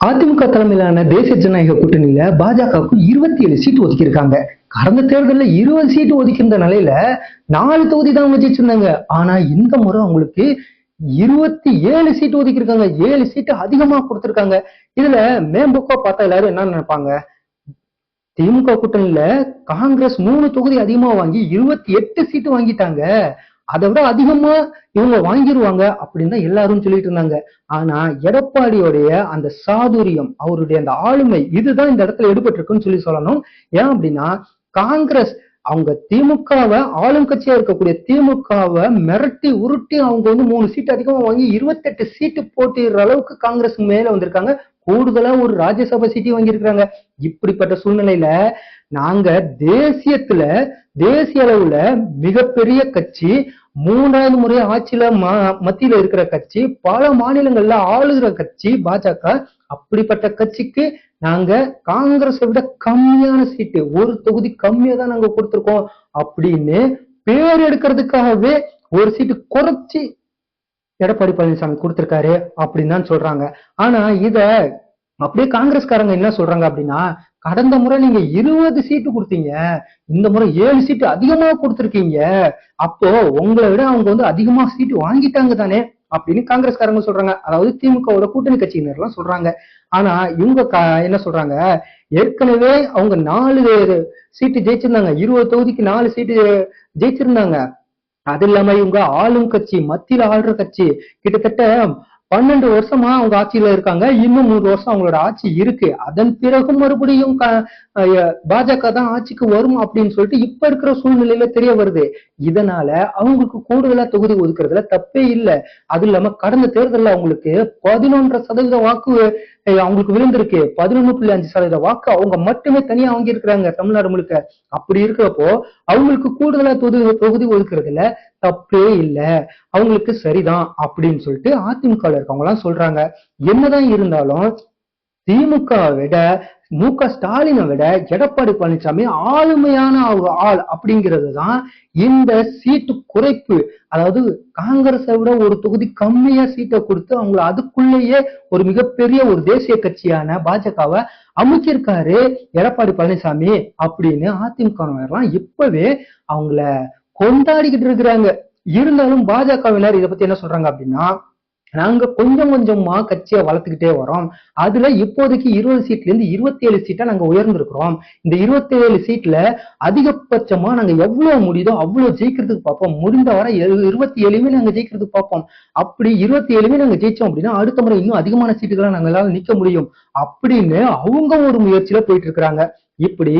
அதிமுக தலைமையிலான தேசிய ஜனநாயக கூட்டணியில பாஜகவுக்கு 27 சீட்டு ஒதுக்கி இருக்காங்க. கடந்த தேர்தலில் 20 சீட்டு ஒதுக்கியிருந்த நிலையில 4 தொகுதி தான் அவங்க ஜெயிச்சிருந்தாங்க. ஆனா இந்த முறை அவங்களுக்கு 27 சீட்டு ஒதுக்கி இருக்காங்க. 7 சீட்டு அதிகமா கொடுத்திருக்காங்க. இதுல மேம்போக்கா பார்த்தா எல்லாரும் என்ன நினைப்பாங்க? திமுக கூட்டணியில காங்கிரஸ் 3 தொகுதி அதிகமா வாங்கி 28 சீட்டு வாங்கிட்டாங்க. அதை விட அதிகமா இவங்க வாங்கிருவாங்க அப்படின்னு தான் எல்லாரும் சொல்லிட்டு இருந்தாங்க. ஆனா எடப்பாடியோடைய அந்த சாதுரியம், அவருடைய அந்த ஆளுமை, இதுதான் இந்த இடத்துல எடுபட்டு இருக்குன்னு சொல்லணும். ஏன் அப்படின்னா காங்கிரஸ் அவங்க திமுகவை, ஆளும் கட்சியா இருக்கக்கூடிய திமுகவை மிரட்டி உருட்டி அவங்க 3 சீட்டு அதிகமா வாங்கி 28 சீட்டு போட்டிடுற அளவுக்கு காங்கிரஸ் மேல வந்திருக்காங்க. கூடுதலா ஒரு ராஜ்யசபா சீட்டி வாங்கியிருக்கிறாங்க. இப்படிப்பட்ட சூழ்நிலையில நாங்க தேசிய அளவுல மிகப்பெரிய கட்சி, 3வது முறை ஆட்சியில மத்தியில இருக்கிற கட்சி, பல மாநிலங்கள்ல ஆளுகிற கட்சி பாஜக. அப்படிப்பட்ட கட்சிக்கு நாங்க காங்கிரஸை விட கம்மியான சீட்டு, ஒரு தொகுதி கம்மியா தான் நாங்க கொடுத்திருக்கோம் அப்படின்னு பேர் எடுக்கிறதுக்காகவே ஒரு சீட்டு குறைச்சி எடப்பாடி பழனிசாமி கொடுத்திருக்காரு அப்படின்னு தான் சொல்றாங்க. ஆனா இத அப்படியே காங்கிரஸ்காரங்க என்ன சொல்றாங்க அப்படின்னா, கடந்த முறை நீங்க 20 சீட்டு கொடுத்தீங்க, இந்த முறை 7 சீட்டு அதிகமா கொடுத்திருக்கீங்க, அப்போ உங்களை விட அவங்க அதிகமா சீட்டு வாங்கிட்டாங்க தானே அப்படின்னு காங்கிரஸ்காரங்க சொல்றாங்க. அதாவது திமுகவோட கூட்டணி கட்சியினர் எல்லாம் சொல்றாங்க. ஆனா இவங்க என்ன சொல்றாங்க, ஏற்கனவே அவங்க 4 சீட்டு ஜெயிச்சிருந்தாங்க, 20 தொகுதிக்கு 4 சீட்டு ஜெயிச்சிருந்தாங்க. அது இல்லாம இவங்க ஆளும் கட்சி, மத்தியில ஆளுற கட்சி, கிட்டத்தட்ட 12 வருஷமா அவங்க ஆட்சியில இருக்காங்க. இன்னும் 3 வருஷம் அவங்களோட ஆட்சி இருக்கு. அதன் பிறகு மறுபடியும் பாஜக தான் ஆட்சிக்கு வரும் அப்படின்னு சொல்லிட்டு இப்ப இருக்கிற சூழ்நிலையில தெரிய வருது. இதனால அவங்களுக்கு கூடுதலா தொகுதி ஒதுக்குறதுல தப்பே இல்லை. அது இல்லாம கடந்த தேர்தலில் அவங்களுக்கு 11.5% வாக்கு அவங்களுக்கு விழுந்திருக்கு. 11.5% வாக்கு அவங்க மட்டுமே தனியா வாங்கி இருக்கிறாங்க தமிழ்நாடு முழுக்க. அப்படி இருக்கிறப்போ அவங்களுக்கு கூடுதலா தொகுதி ஒதுக்குறதுல தப்பே இல்லை, அவங்களுக்கு சரிதான் அப்படின்னு சொல்லிட்டு அதிமுக இருக்கவங்க எல்லாம் சொல்றாங்க. என்னதான் இருந்தாலும் திமுகவை விட, மு.க. ஸ்டாலினை விட எடப்பாடி பழனிசாமி ஆளுமையான ஒரு ஆள் அப்படிங்கிறது தான் இந்த சீட்டு குறைப்பு. அதாவது காங்கிரஸை விட ஒரு தொகுதி கம்மியா சீட்டை கொடுத்து அவங்களை அதுக்குள்ளேயே ஒரு மிகப்பெரிய ஒரு தேசிய கட்சியான பாஜகவை அமைச்சிருக்காரு எடப்பாடி பழனிசாமி அப்படின்னு அதிமுக எல்லாம் இப்பவே அவங்கள கொண்டாடிக்கிட்டு இருக்கிறாங்க. இருந்தாலும் பாஜகவினர் இதை பத்தி என்ன சொல்றாங்க அப்படின்னா, நாங்க கொஞ்சம் கொஞ்சமா கட்சியை வளர்த்துக்கிட்டே வரோம். அதுல இப்போதைக்கு 20 சீட்ல இருந்து 27 சீட்டா நாங்க உயர்ந்திருக்கிறோம். இந்த 27 சீட்ல அதிகபட்சமா நாங்க எவ்வளவு முடியுதோ அவ்வளவு ஜெயிக்கிறதுக்கு பார்ப்போம். முடிந்த வரை 27 நாங்க ஜெயிக்கிறதுக்கு பார்ப்போம். அப்படி 27 நாங்க ஜெயிச்சோம் அப்படின்னா அடுத்த முறை இன்னும் அதிகமான சீட்டுகளை நாங்களால நிக்க முடியும் அப்படின்னு அவங்க ஒரு முயற்சியில போயிட்டு இருக்கிறாங்க. இப்படி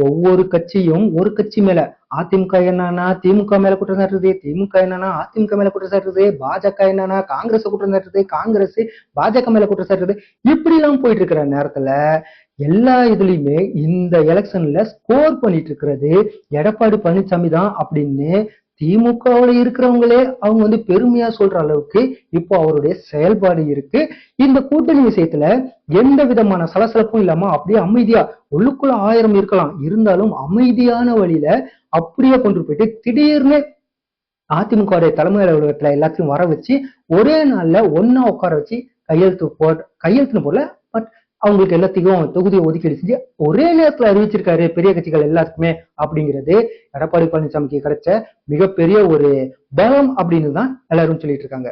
ஒவ்வொரு கட்சியும் ஒரு கட்சி மேல, அதிமுக என்னன்னா திமுக மேல குற்றம் சாட்டுறது, திமுக என்னன்னா அதிமுக மேல குற்றம் சாட்டுறது, பாஜக என்னன்னா காங்கிரஸ் குற்றம் சாட்டுறது, காங்கிரஸ் பாஜக மேல குற்றம் சாட்டுறது, இப்படி எல்லாம் போயிட்டு இருக்கிற நேரத்துல எல்லா இதுலயுமே இந்த எலெக்ஷன்ல ஸ்கோர் பண்ணிட்டு இருக்கிறது எடப்பாடி பழனிசாமி தான் அப்படின்னு திமுகவோட இருக்கிறவங்களே அவங்க பெருமையா சொல்ற அளவுக்கு இப்போ அவருடைய செயல்பாடு இருக்கு. இந்த கூட்டணி விஷயத்துல எந்த விதமான சலசலப்பும் இல்லாம அப்படியே அமைதியா, உள்ளுக்குள்ள 1000 இருக்கலாம், இருந்தாலும் அமைதியான வழியில அப்படியே கொண்டு போயிட்டு திடீர்னு அதிமுக தலைமை அலுவலகத்துல எல்லாத்தையும் வர வச்சு ஒரே நாள்ல ஒன்னா உட்கார வச்சு கையெழுத்துன்னு போடல, பட் அவங்களுக்கு எல்லாத்துக்கும் தொகுதியை ஒதுக்கீடு செஞ்சு ஒரே நேரத்துல அறிவிச்சிருக்காரு பெரிய கட்சிகள் எல்லாத்துக்குமே. அப்படிங்கிறது எடப்பாடி பழனிசாமிக்கு கிடைச்ச மிகப்பெரிய ஒரு பலம் அப்படின்னு தான் எல்லாரும் சொல்லிட்டு இருக்காங்க.